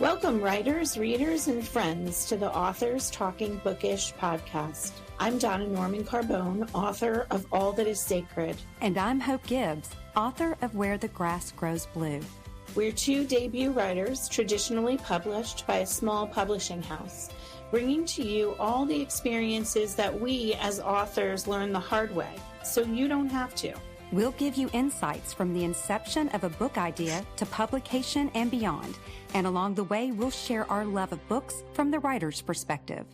Welcome, writers, readers, and friends to the Authors Talking Bookish podcast. I'm Donna Norman Carbone, author of All That Is Sacred. And I'm Hope Gibbs, author of Where the Grass Grows Blue. We're two debut writers traditionally published by a small publishing house, bringing to you all the experiences that we as authors learn the hard way, so you don't have to. We'll give you insights from the inception of a book idea to publication and beyond. And along the way, we'll share our love of books from the writer's perspective.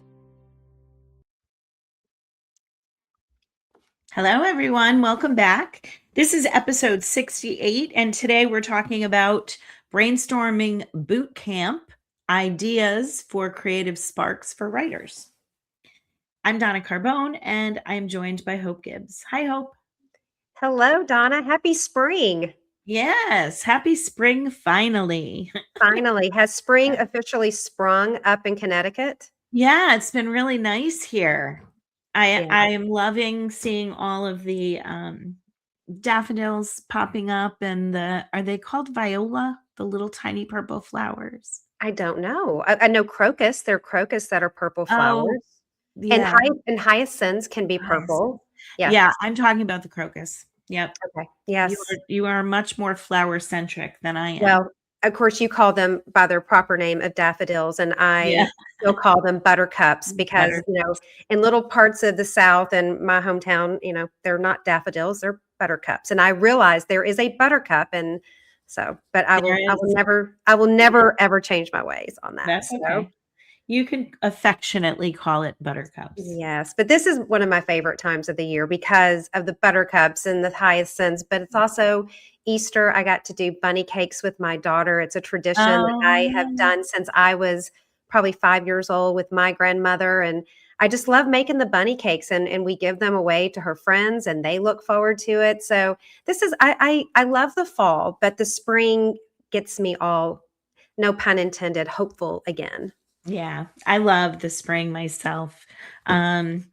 Hello, everyone. Welcome back. This is episode 68, and today we're talking about Brainstorming Bootcamp, ideas for creative sparks for writers. I'm Donna Carbone, and I'm joined by Hope Gibbs. Hi, Hope. Hello, Donna. Happy spring. Yes, happy spring, finally. Finally. Has spring officially sprung up in Connecticut? Yeah, it's been really nice here. I am loving seeing all of the daffodils popping up, and are they called viola? The little tiny purple flowers. I don't know. I know crocus. There are crocus that are purple flowers. Yeah. And hyacinths can be purple. Yeah, I'm talking about the crocus. Yep. Okay. Yes. You are much more flower centric than I am. Well, of course, you call them by their proper name of daffodils, and I still call them buttercups because, in little parts of the South and my hometown, they're not daffodils, they're buttercups. And I realize there is a buttercup, and so, but I will never ever change my ways on that. That's okay. You can affectionately call it buttercups. Yes, but this is one of my favorite times of the year because of the buttercups and the hyacinths, but it's also Easter. I got to do bunny cakes with my daughter. It's a tradition that I have done since I was probably 5 years old with my grandmother. And I just love making the bunny cakes, and we give them away to her friends and they look forward to it. So this is, I love the fall, but the spring gets me all, no pun intended, hopeful again. Yeah, I love the spring myself. I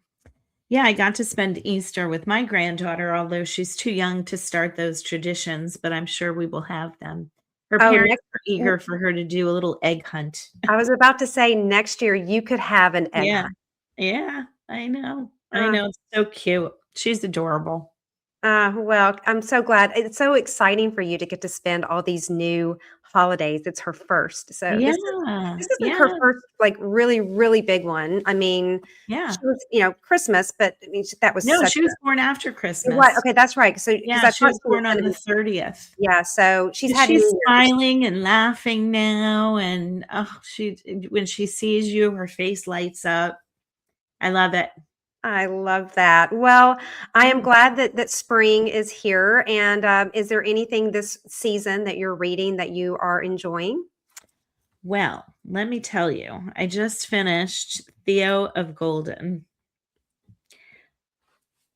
got to spend Easter with my granddaughter, although she's too young to start those traditions, but I'm sure we will have them. Her parents are eager for her to do a little egg hunt. I was about to say next year you could have an egg hunt. Yeah, I know. It's so cute. She's adorable. Well, I'm so glad. It's so exciting for you to get to spend all these new holidays. It's her first. So this isn't her first, really, really big one. I mean, she was, Christmas, but I mean, that was she was born after Christmas. What? Okay, that's right. So she was born on the 30th. Yeah, so she's smiling and laughing now, and when she sees you, her face lights up. I love it. I love that. Well, I am glad that spring is here. And is there anything this season that you're reading that you are enjoying? Well, let me tell you, I just finished Theo of Golden.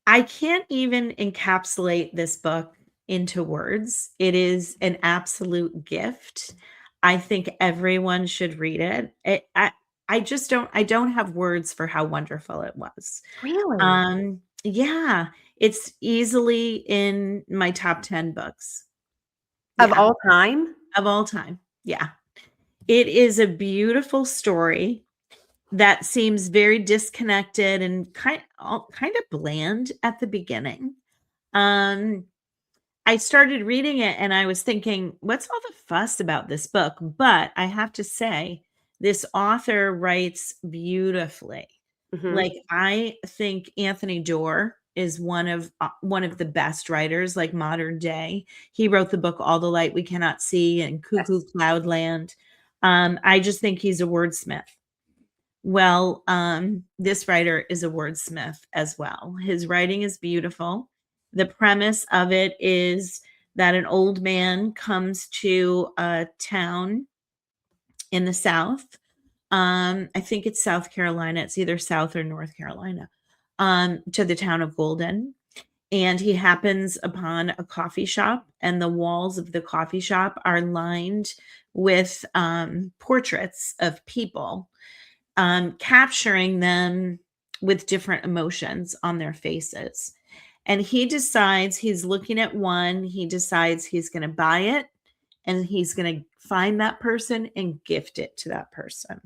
I can't even encapsulate this book into words. It is an absolute gift. I think everyone should read it. I don't have words for how wonderful it was. Really? Yeah, it's easily in my top 10 books. Of all time? Of all time. Yeah. It is a beautiful story that seems very disconnected and kind of bland at the beginning. I started reading it and I was thinking, what's all the fuss about this book? But I have to say, this author writes beautifully. Mm-hmm. I think Anthony Doerr is one of the best writers, modern day. He wrote the book All the Light We Cannot See and Cuckoo Cloudland. I just think he's a wordsmith. Well, this writer is a wordsmith as well. His writing is beautiful. The premise of it is that an old man comes to a town in the South. I think it's South Carolina. It's either South or North Carolina, to the town of Golden. And he happens upon a coffee shop, and the walls of the coffee shop are lined with portraits of people, capturing them with different emotions on their faces. And he decides, he's looking at one, he decides he's going to buy it and he's going to find that person and gift it to that person.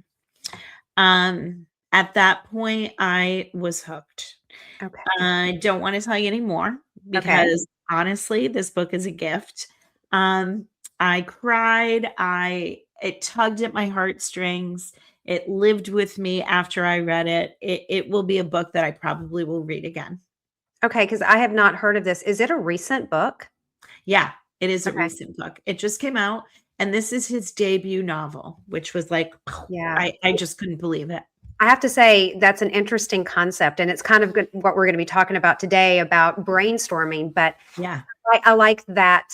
At that point, I was hooked. Okay. I don't want to tell you anymore Okay. because honestly, this book is a gift. I cried. It tugged at my heartstrings. It lived with me after I read it. It will be a book that I probably will read again. Okay, because I have not heard of this. Is it a recent book? Yeah, it is a Okay. recent book. It just came out, and this is his debut novel, which was like, Yeah. I just couldn't believe it. I have to say that's an interesting concept, and it's kind of good what we're going to be talking about today about brainstorming. But Yeah. I like that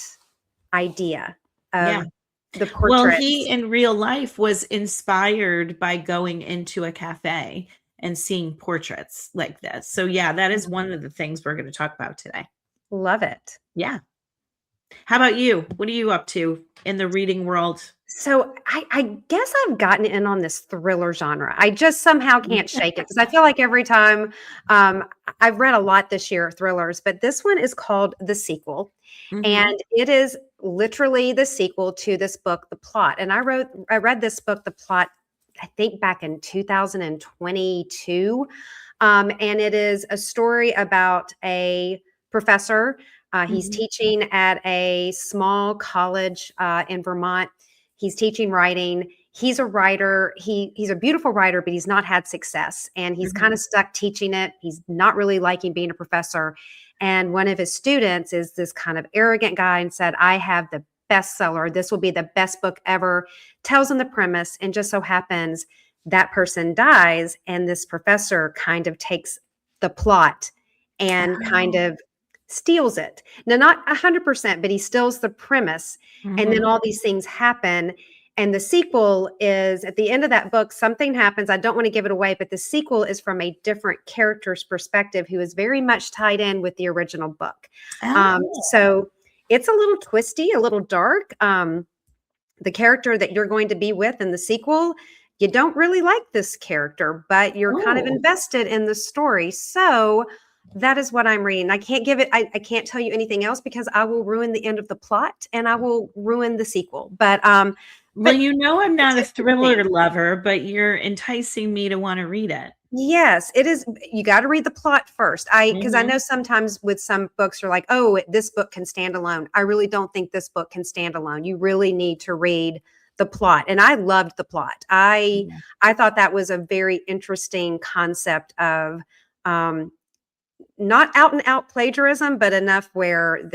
idea Yeah. of the Well, portraits. he in real life was inspired by going into a cafe and seeing portraits like this. So yeah, that is one of the things we're going to talk about today. Love it. Yeah. How about you? What are you up to in the reading world? So I guess I've gotten in on this thriller genre. I just somehow can't shake it because I feel like every time I've read a lot this year, thrillers, but this one is called The Sequel. Mhm. And it is literally the sequel to this book, The Plot. And I read this book, The Plot, I think back in 2022. And it is a story about a professor. He's Mhm. teaching at a small college in Vermont. He's teaching writing. He's a writer. He's a beautiful writer, but he's not had success. And he's kind Mhm. of stuck teaching it. He's not really liking being a professor. And one of his students is this kind of arrogant guy and said, I have the bestseller. This will be the best book ever. Tells him the premise. And just so happens that person dies. And this professor kind of takes the plot and kind Oh. of steals it. Now, not 100%, but he steals the premise. And then Mhm. all these things happen. And the sequel is at the end of that book, something happens. I don't want to give it away, but the sequel is from a different character's perspective who is very much tied in with the original book. Oh. So it's a little twisty, a little dark. The character that you're going to be with in the sequel, you don't really like this character, but you're kind of Oh. invested in the story. So that is what I'm reading. I can't give it, I can't tell you anything else because I will ruin the end of the plot and I will ruin the sequel. Well, But I'm not a it's interesting. thriller lover, but you're enticing me to want to read it. Yes, it is. You got to read the plot first. Because I Mhm. know sometimes with some books, you're like, oh, this book can stand alone. I really don't think this book can stand alone. You really need to read the plot. And I loved the plot. Yeah. I thought that was a very interesting concept of um, not out and out plagiarism, but enough where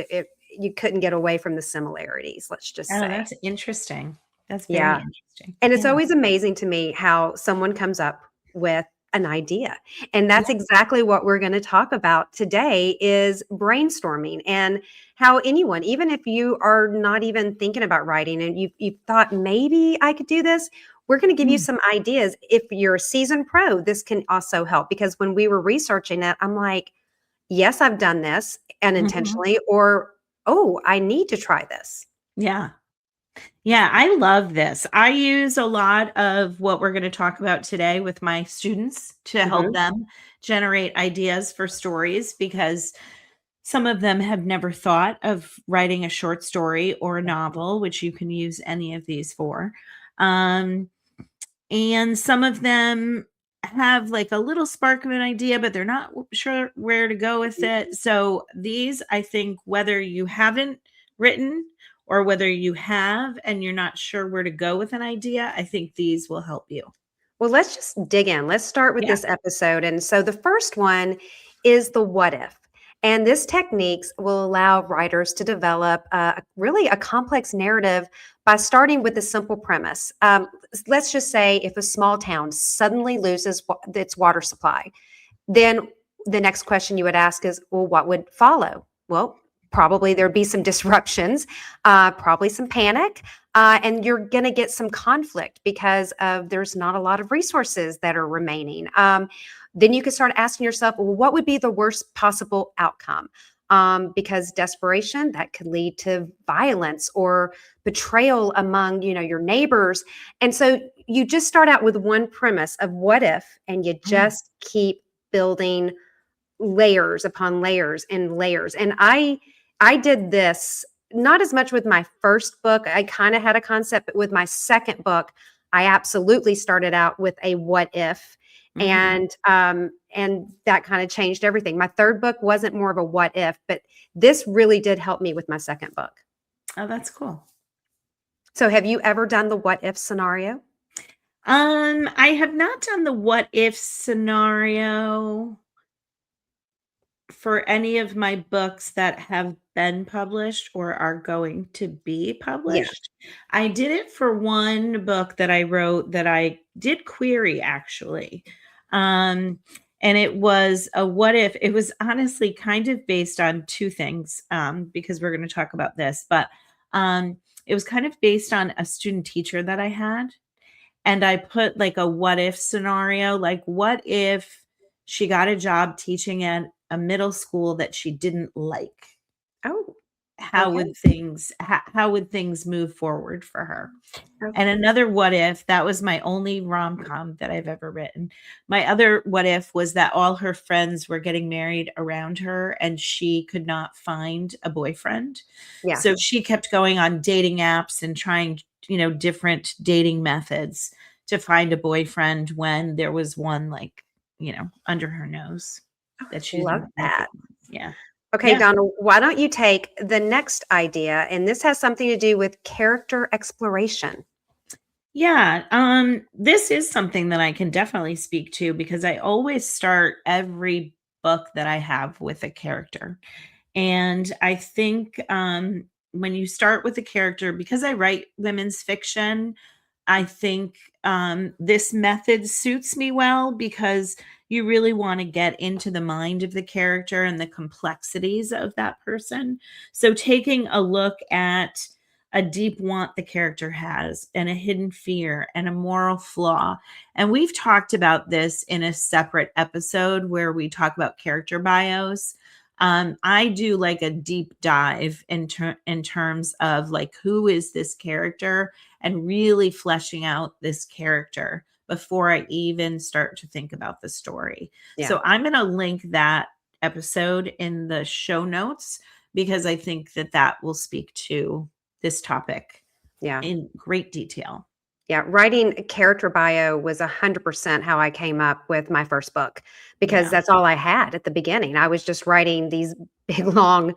you couldn't get away from the similarities. Let's just Oh, say, that's interesting. That's very yeah. interesting. And it's Yeah. always amazing to me how someone comes up with an idea. And Yeah. that's exactly what we're going to talk about today is brainstorming and how anyone, even if you are not even thinking about writing and you thought maybe I could do this, we're going to give you Mm. some ideas. If you're a seasoned pro, this can also help because when we were researching it, I'm like, yes, I've done this Mhm. unintentionally, or oh, I need to try this. Yeah. Yeah, I love this. I use a lot of what we're going to talk about today with my students to help Mhm. them generate ideas for stories because some of them have never thought of writing a short story or a novel, which you can use any of these for. Um, and some of them have like a little spark of an idea, but they're not sure where to go with it. So these, I think, whether you haven't written or whether you have and you're not sure where to go with an idea, I think these will help you. Well, let's just dig in. Let's start with Yeah. this episode. And so the first one is the what if. And this techniques will allow writers to develop really a complex narrative by starting with a simple premise. Let's just say if a small town suddenly loses its water supply, then the next question you would ask is, well, what would follow? Well, probably there'd be some disruptions, probably some panic, and you're going to get some conflict because of there's not a lot of resources that are remaining. Then you can start asking yourself, well, what would be the worst possible outcome? Because desperation that could lead to violence or betrayal among your neighbors, and so you just start out with one premise of what if, and you Mm. just keep building layers upon layers and layers. And I did this not as much with my first book. I kind of had a concept, but with my second book, I absolutely started out with a what if. And that kind of changed everything. My third book wasn't more of a what if, but this really did help me with my second book. Oh, that's cool. So have you ever done the what if scenario? I have not done the what if scenario for any of my books that have been published or are going to be Yeah. published. I did it for one book that I wrote that I did query actually. And it was a what if. It was honestly kind of based on two things, because we're going to talk about this, but it was kind of based on a student teacher that I had. And I put like a what if scenario, like what if she got a job teaching at a middle school that she didn't like? Oh, How okay. would things how would things move forward for her? And Okay. another what if, that was my only rom-com that I've ever written. My other what if was that all her friends were getting married around her and she could not find a boyfriend. Yeah. So she kept going on dating apps and trying, different dating methods to find a boyfriend when there was one like, under her nose that she Love didn't like. that. Yeah. Okay, Yeah. Donna, why don't you take the next idea? And this has something to do with character exploration. Yeah, this is something that I can definitely speak to because I always start every book that I have with a character. And I think when you start with a character, because I write women's fiction, I think this method suits me well because you really want to get into the mind of the character and the complexities of that person. So taking a look at a deep want the character has and a hidden fear and a moral flaw. And we've talked about this in a separate episode where we talk about character bios. I do like a deep dive in terms of like, who is this character, and really fleshing out this character before I even start to think about the story. Yeah. So I'm going to link that episode in the show notes because I think that that will speak to this topic Yeah. in great detail. Yeah, writing a character bio was 100% how I came up with my first book because Yeah. that's all I had at the beginning. I was just writing these big, long,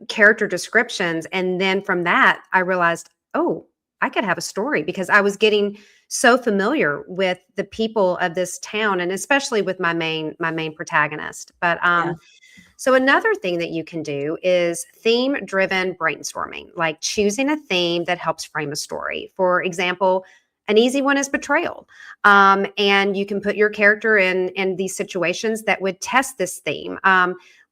character descriptions. And then from that, I realized, oh, I could have a story because I was getting so familiar with the people of this town and especially with my main protagonist. But Yeah. so another thing that you can do is theme-driven brainstorming, like choosing a theme that helps frame a story. For example, an easy one is betrayal. And you can put your character in these situations that would test this theme.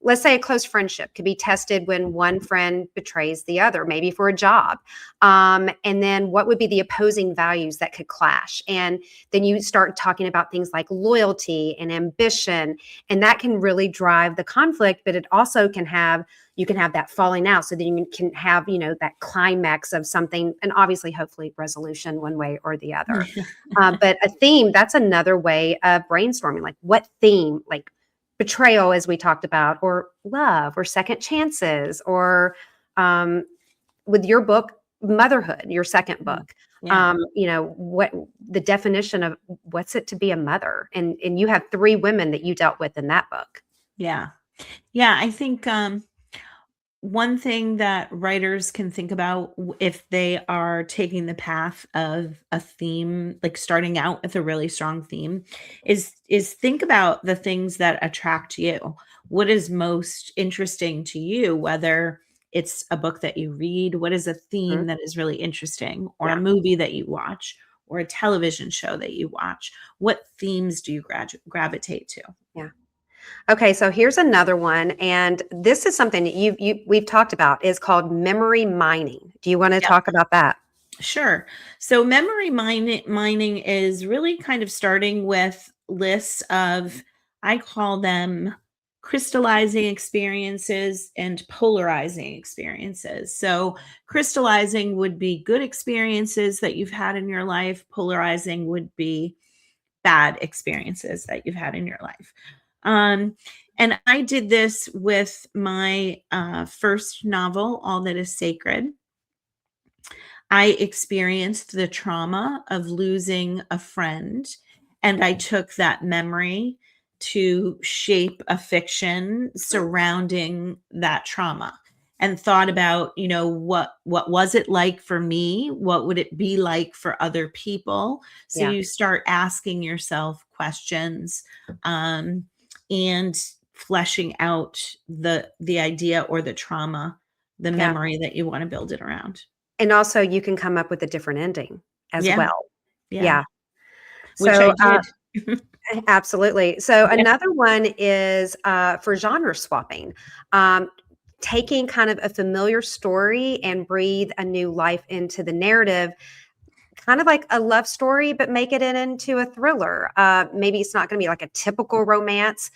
Let's say a close friendship could be tested when one friend betrays the other, maybe for a job. And then what would be the opposing values that could clash? And then you start talking about things like loyalty and ambition, and that can really drive the conflict, but it also can have, you can have that falling out so that you can have, that climax of something, and obviously, hopefully resolution one way or the other. But a theme, that's another way of brainstorming, like what theme, like betrayal, as we talked about, or love, or second chances, or with your book, motherhood, your second book. Yeah. What the definition of what's it to be a mother, and you have 3 women that you dealt with in that book. Yeah. Yeah. I think one thing that writers can think about if they are taking the path of a theme, like starting out with a really strong theme, is think about the things that attract you. What is most interesting to you, whether it's a book that you read, what is a theme Mhm. that is really interesting, or a Yeah. movie that you watch, or a television show that you watch. What themes do you gravitate to? Yeah. Okay, so here's another one, and this is something that we've talked about, is called memory mining. Do you want to talk about that? Sure. So memory mining is really kind of starting with lists of, I call them crystallizing experiences and polarizing experiences. So crystallizing would be good experiences that you've had in your life. Polarizing would be bad experiences that you've had in your life. Um, And I did this with my first novel, All That Is Sacred. I experienced the trauma of losing a friend, and I took that memory to shape a fiction surrounding that trauma and thought about, what was it like for me? What would it be like for other people? So Yeah. you start asking yourself questions, and fleshing out the idea or the trauma, the Yeah. memory that you want to build it around. And also you can come up with a different ending as Yeah, well. yeah, Yeah. which I So, did. absolutely. So Yeah. another one is for genre swapping. Um, Taking kind of a familiar story and breathe a new life into the narrative, kind of like a love story, but make it into a thriller. Maybe it's not going to be like a typical romance,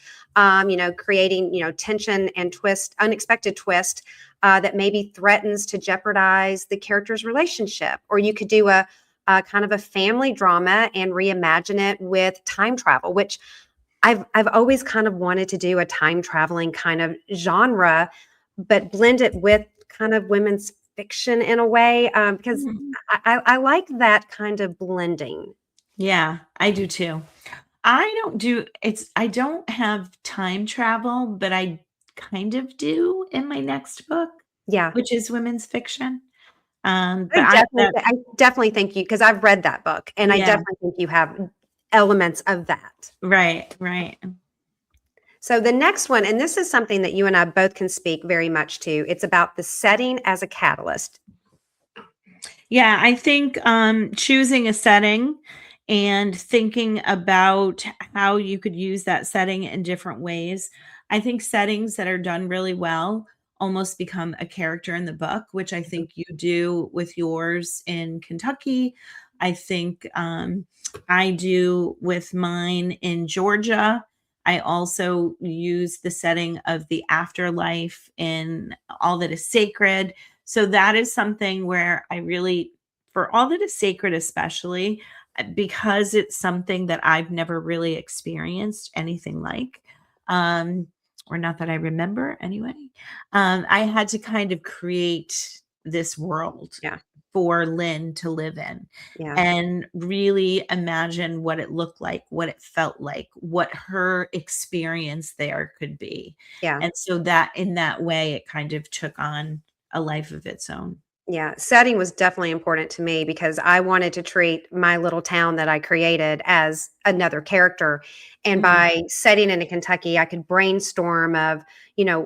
creating, tension and twist, unexpected twist that maybe threatens to jeopardize the character's relationship. Or you could do a kind of a family drama and reimagine it with time travel, which I've always kind of wanted to do a time traveling kind of genre, but blend it with kind of women's fiction in a way, because Mhm. I like that kind of blending. Yeah, I do too. I don't have time travel, but I kind of do in my next book, Yeah, which is women's fiction. But I definitely think you, because I've read that book, and I yeah, definitely think you have elements of that. right, right. So the next one, and this is something that you and I both can speak very much to. It's about the setting as a catalyst. Yeah, I think choosing a setting and thinking about how you could use that setting in different ways. I think settings that are done really well almost become a character in the book, which I think you do with yours in Kentucky. I think I do with mine in Georgia. I also use the setting of the afterlife in All That Is Sacred. So that is something where I really, for All That Is Sacred, especially because it's something that I've never really experienced anything like, um, or not that I remember anyway. I had to kind of create this world Yeah, for Lynn to live in yeah, and really imagine what it looked like, what it felt like, what her experience there could be. yeah. And so that in that way, it kind of took on a life of its own. Yeah, setting was definitely important to me because I wanted to treat my little town that I created as another character. And Mhm. by setting into Kentucky, I could brainstorm of,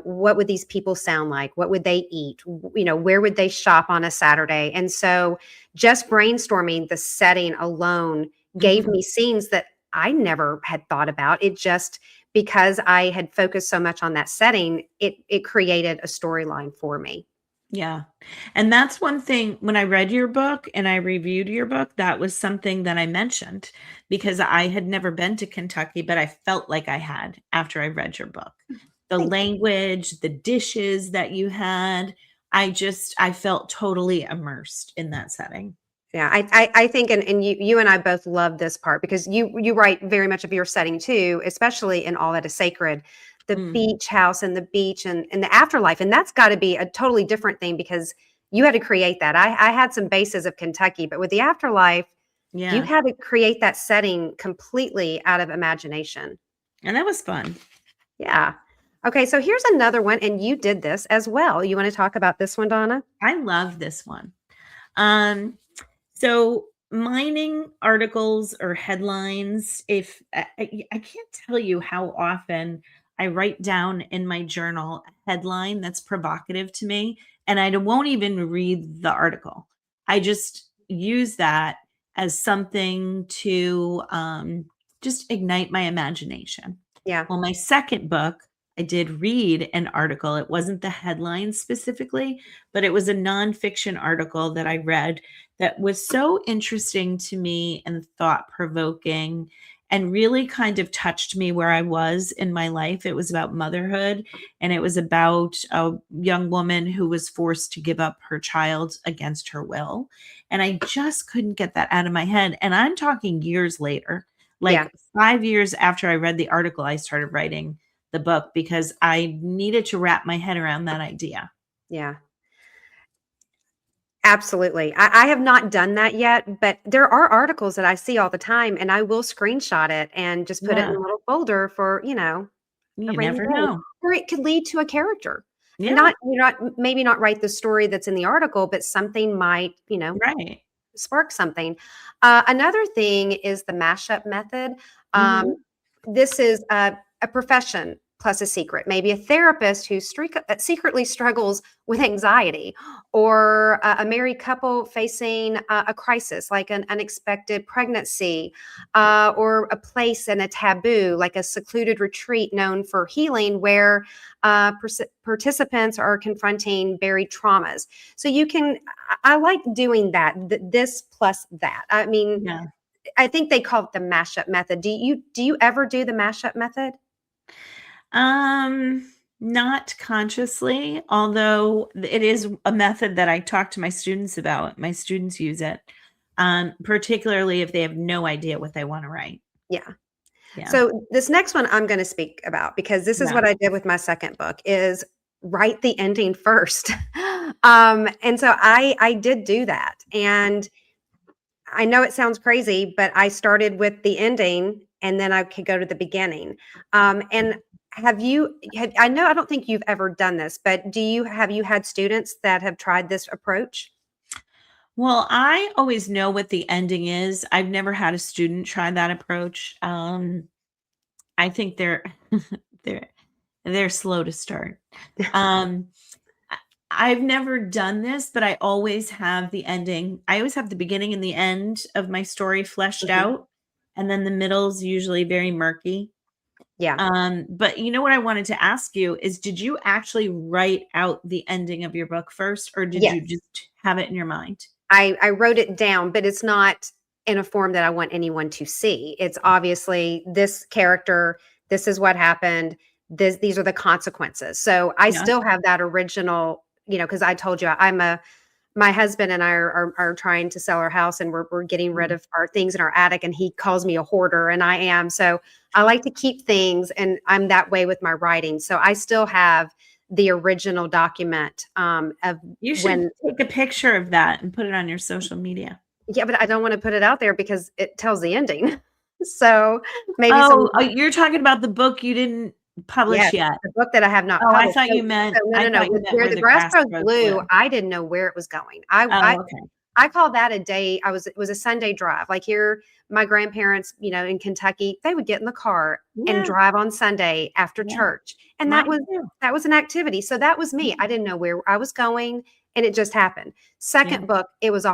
what would these people sound like? What would they eat? Where would they shop on a Saturday? And so just brainstorming the setting alone gave Mhm. me scenes that I never had thought about. It just because I had focused so much on that setting, it created a storyline for me. Yeah. And that's one thing when I read your book and I reviewed your book, that was something that I mentioned because I had never been to Kentucky, but I felt like I had after I read your book. The Thank you. language, the dishes that you had, I felt totally immersed in that setting. Yeah, I think, and you and I both love this part because you write very much of your setting too, especially in All That Is Sacred, the Mm, beach house and the beach and the afterlife, and that's got to be a totally different thing because you had to create that. I had some bases of Kentucky, but with the afterlife, you yeah. had to create that setting completely out of imagination. And that was fun. Yeah. Okay, so here's another one, and you did this as well. You want to talk about this one, Donna? I love this one. Um, so mining articles or headlines, if I can't tell you how often I write down in my journal a headline that's provocative to me, and I won't even read the article. I just use that as something to just ignite my imagination. Yeah. Well, my second book, I did read an article. It wasn't the headline specifically, but it was a nonfiction article that I read that was so interesting to me and thought provoking and really kind of touched me where I was in my life. It was about motherhood and it was about a young woman who was forced to give up her child against her will. And I just couldn't get that out of my head. And I'm talking years later, Yeah. like 5 years after I read the article, I started writing the book because I needed to wrap my head around that idea. Yeah. Absolutely. I have not done that yet, but there are articles that I see all the time, and I will screenshot it and just put it in Yeah. a little folder for, a You rainy never day. know. Or it could lead to a character. Yeah. Maybe not write the story that's in the article, but something might, Right. spark something. Another thing is the mashup method. Um, Mhm. this is a profession plus a secret. Maybe a therapist who secretly struggles with anxiety, or a married couple facing a crisis like an unexpected pregnancy, or a place and a taboo like a secluded retreat known for healing where participants are confronting buried traumas. So I like doing that, this plus that. I mean, Yeah. I think they call it the mashup method. Do you ever do the mashup method? Um, Not consciously, although it is a method that I talk to my students about. My students use it, particularly if they have no idea what they want to write. Yeah. Yeah. So this next one I'm going to speak about, because this is Yeah. what I did with my second book, is write the ending first. And so I did do that. And I know it sounds crazy, but I started with the ending and then I could go to the beginning. And I know, I don't think you've ever done this, but have you had students that have tried this approach? Well, I always know what the ending is. I've never had a student try that approach. I think they're they're they're slow to start. Um, I- I've never done this, but I always have the ending. I always have the beginning and the end of my story fleshed Mhm. out, and then the middle's usually very murky. Yeah. But you know what I wanted to ask you is, did you actually write out the ending of your book first, or did you Yes. just have it in your mind? I wrote it down, but it's not in a form that I want anyone to see. It's obviously this character, this is what happened, these are the consequences. So I Yeah. still have that original, because I told you my husband and I are trying to sell our house, and we're getting rid Mhm. of our things in our attic, and he calls me a hoarder, and I am. So I like to keep things, and I'm that way with my writing. So I still have the original document of You should when. take a picture of that and put it on your social media. Yeah, but I don't wanna put it out there because it tells the ending. So, maybe some. Oh, you're talking about the book you didn't publish Yes, yet. the book that I have not Oh, published. I No, thought you with meant Where where the the Grass grass Grows grows Blue, blue. I didn't know where it was going. Oh, okay. I call that a day. It was a Sunday drive. Like here, my grandparents, in Kentucky, they would get in the car and Yeah, drive on Sunday after yeah, church, and mine too. that was an activity. So that was me. I Mhm. didn't know where I was going, and it just happened. Yeah, Second book, it was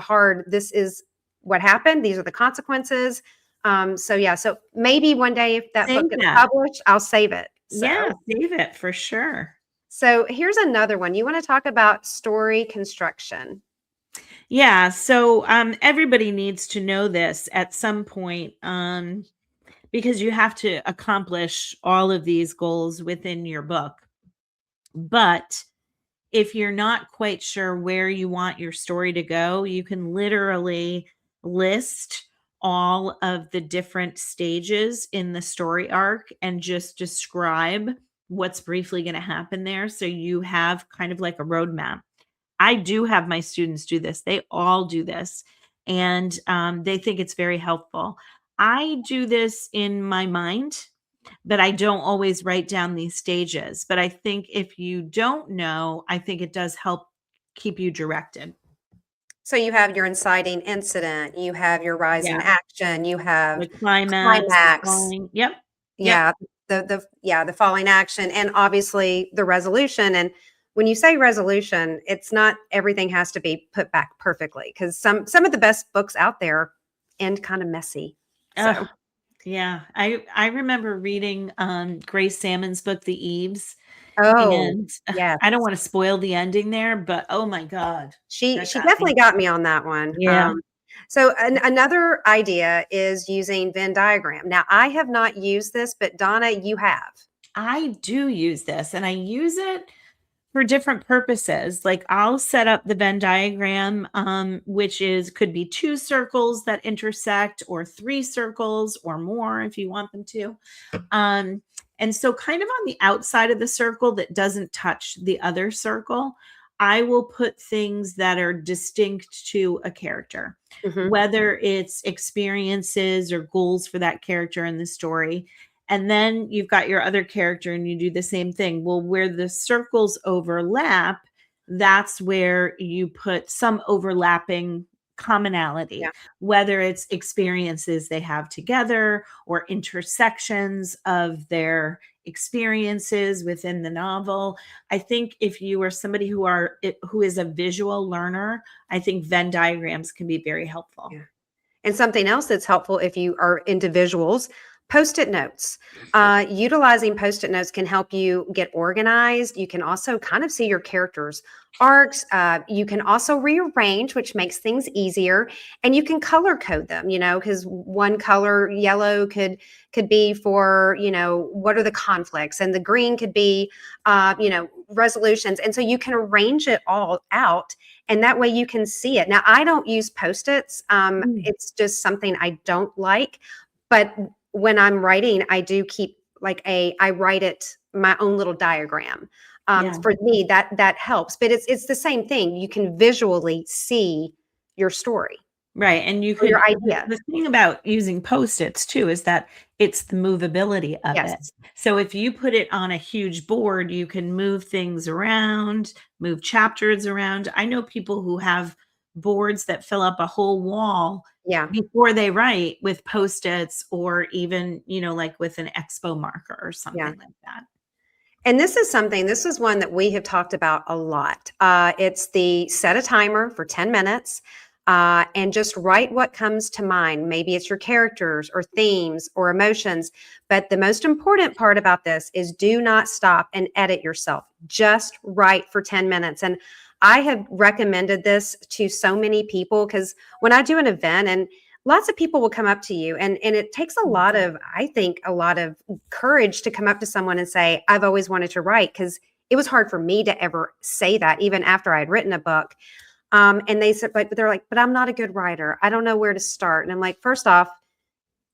this is what happened. These are the consequences. So yeah, so maybe one day if that book save gets that. published, I'll save it. Yeah, save it for sure. So here's another one. You want to talk about story construction? Yeah, so, everybody needs to know this at some point, because you have to accomplish all of these goals within your book. But if you're not quite sure where you want your story to go, you can literally list all of the different stages in the story arc and just describe what's briefly going to happen there. So you have kind of like a roadmap. I do have my students do this. They all do this, and they think it's very helpful. I do this in my mind, but I don't always write down these stages. But I think if you don't know, I think it does help keep you directed. So you have your inciting incident, you have your rise in Yeah. action, you have The climax, the climax. falling. Yep. Yep. Yeah, the falling action, and obviously the resolution. And when you say resolution, it's not everything has to be put back perfectly, because some of the best books out there end kind of messy. So Ugh, yeah. I remember reading Grace Salmon's book, The Eves, oh and yes, I don't want to spoil the ending there, but oh my God, that she got definitely me. got me on that one. Yeah. So another idea is using Venn diagram. Now I have not used this, but Donna, you have. I do use this, and I use it for different purposes. Like I'll set up the Venn diagram, which is could be two circles that intersect, or three circles, or more if you want them to. Um, And so kind of on the outside of the circle that doesn't touch the other circle, I will put things that are distinct to a character, Mhm. whether it's experiences or goals for that character in the story. And then you've got your other character and you do the same thing. Well, where the circles overlap, that's where you put some overlapping commonality, Yeah. whether it's experiences they have together or intersections of their experiences within the novel. I think if you are somebody who is a visual learner, I think Venn diagrams can be very helpful. Yeah. And something else that's helpful if you are individuals, post-it notes. Utilizing post-it notes can help you get organized. You can also kind of see your characters' arcs. You can also rearrange, which makes things easier. And you can color code them, because one color, yellow, could be for, what are the conflicts, and the green could be, resolutions. And so you can arrange it all out, and that way you can see it. Now, I don't use post-its. Mm. It's just something I don't like. But when I'm writing, I do keep I write it my own little diagram. Yeah. For me, that helps. But it's the same thing. You can visually see your story Right, and you or could your idea. the thing about using Post-its too is that it's the movability of it. Yes. So if you put it on a huge board, you can move things around, move chapters around. I know people who have boards that fill up a whole wall Yeah. before they write with Post-its or even, like with an expo marker or Yeah. something like that. And this is one that we have talked about a lot. It's the set a timer for 10 minutes and just write what comes to mind. Maybe it's your characters or themes or emotions. But the most important part about this is do not stop and edit yourself. Just write for 10 minutes. And I have recommended this to so many people because when I do an event, and lots of people will come up to you, and it takes a lot of, I think, a lot of courage to come up to someone and say, I've always wanted to write, because it was hard for me to ever say that, even after I'd written a book. And they said, but they're like, but I'm not a good writer. I don't know where to start. And I'm like, first off,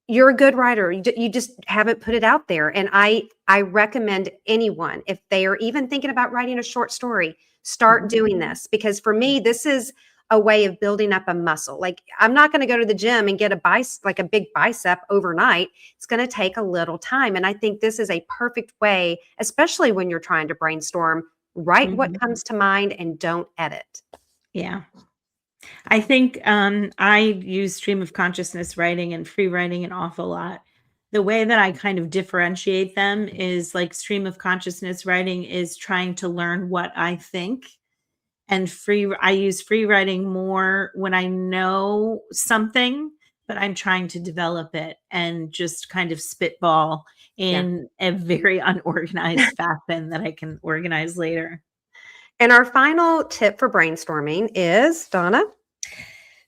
you're a good writer. You just haven't put it out there. And I recommend anyone, if they are even thinking about writing a short story, start doing this, because for me, this is a way of building up a muscle. Like, I'm not going to go to the gym and get a big bicep overnight. It's going to take a little time. And I think this is a perfect way, especially when you're trying to brainstorm, write what Mhm. comes to mind and don't edit. Yeah. I think I use stream of consciousness writing and free writing an awful lot. The way that I kind of differentiate them is like stream of consciousness writing is trying to learn what I think, and I use free writing more when I know something, but I'm trying to develop it and just kind of spitball Yeah. in a very unorganized fashion that I can organize later. And our final tip for brainstorming is, Donna?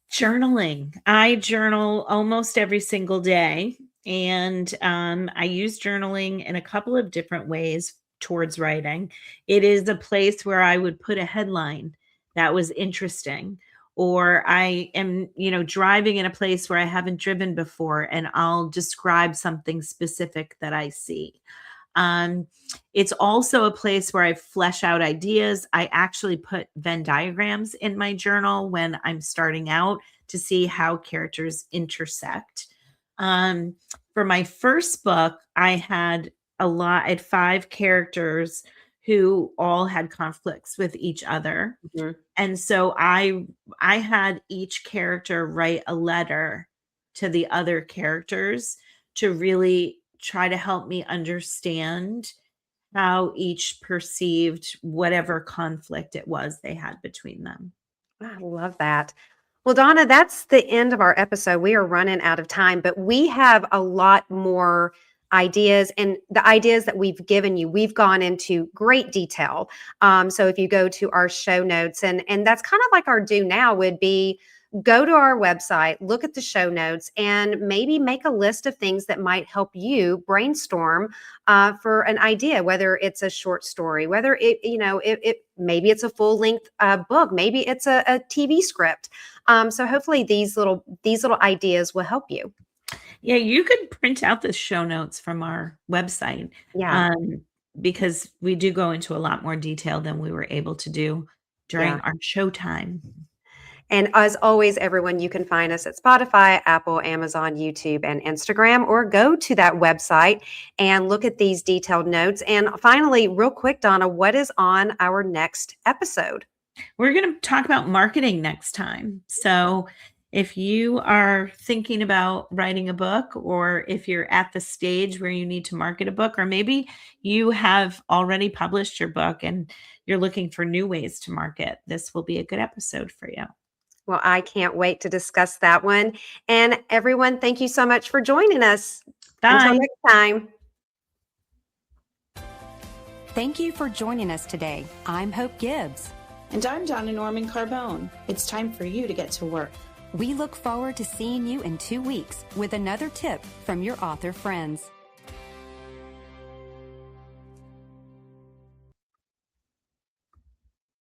Journaling. I journal almost every single day, and I use journaling in a couple of different ways towards writing. It is a place where I would put a headline that was interesting, or I am, driving in a place where I haven't driven before, and I'll describe something specific that I see. Um, it's also a place where I flesh out ideas. I actually put Venn diagrams in my journal when I'm starting out to see how characters intersect. Um, for my first book, I had I had 5 characters who all had conflicts with each other. Mhm. And so I had each character write a letter to the other characters to really try to help me understand how each perceived whatever conflict it was they had between them. I love that. Well, Donna, that's the end of our episode. We are running out of time, but we have a lot more ideas, and the ideas that we've given you, we've gone into great detail. So if you go to our show notes, and that's kind of like our do now would be, go to our website, look at the show notes, and maybe make a list of things that might help you brainstorm for an idea, whether it's a short story, whether maybe it's a full length book, maybe it's a TV script. So hopefully these little ideas will help you. Yeah, you could print out the show notes from our website, Yeah, um, because we do go into a lot more detail than we were able to do during yeah. our showtime. And as always, everyone, you can find us at Spotify, Apple, Amazon, YouTube, and Instagram, or go to that website and look at these detailed notes. And finally, real quick, Donna, what is on our next episode? We're going to talk about marketing next time. So, if you are thinking about writing a book, or if you're at the stage where you need to market a book, or maybe you have already published your book and you're looking for new ways to market, this will be a good episode for you. Well, I can't wait to discuss that one. And everyone, thank you so much for joining us. Until Bye. next time. Thank you for joining us today. I'm Hope Gibbs. And I'm Donna Norman Carbone. It's time for you to get to work. We look forward to seeing you in 2 weeks with another tip from your author friends.